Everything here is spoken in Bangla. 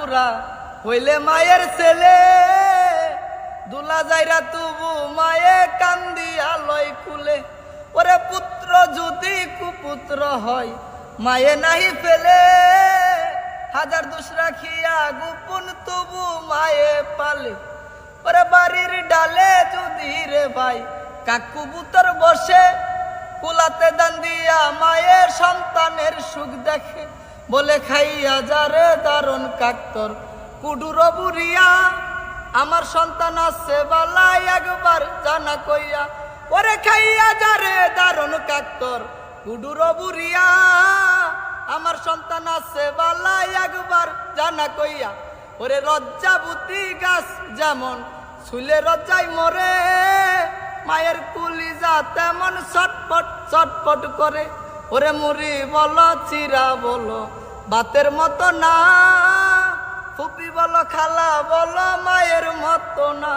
বুড়া হইলে মায়ের ছেলে দুলা যাইরা তুবু মায়ে কান্দিয়া লয় কুলে ওরে পুত্র যদি কুপুত্র হয় মায়ে নাহি ফেলে হাজার দোষ রাখিয়া গোপন তবু মায়ে পালে ওরে বাড়ির ডালে যদি রে ভাই কাকুবুতর বসে কুলাতে দান দিয়া মায়ের সন্তানের সুখ দেখে বলে খাইয়া যারে দারুণ কাকতর কুডুর বুড়িয়া আমার সন্তান আছে বালাই একবার জানা কইয়া ওরে খাইয়া যারে দারুণ কাকতর কুডুর বুড়িয়া আমার সন্তান আছে বালাই একবার জানা কইয়া ওরে লজ্জাবতী গাছ যেমন ছুলে লজ্জায় মরে মায়ের কুলিজা তেমন ছটপট ছটপট করে ওরে মুড়ি বলো চিরা বলো বাতের মতো না ফুপি বলো খালা বলো মায়ের মতো না।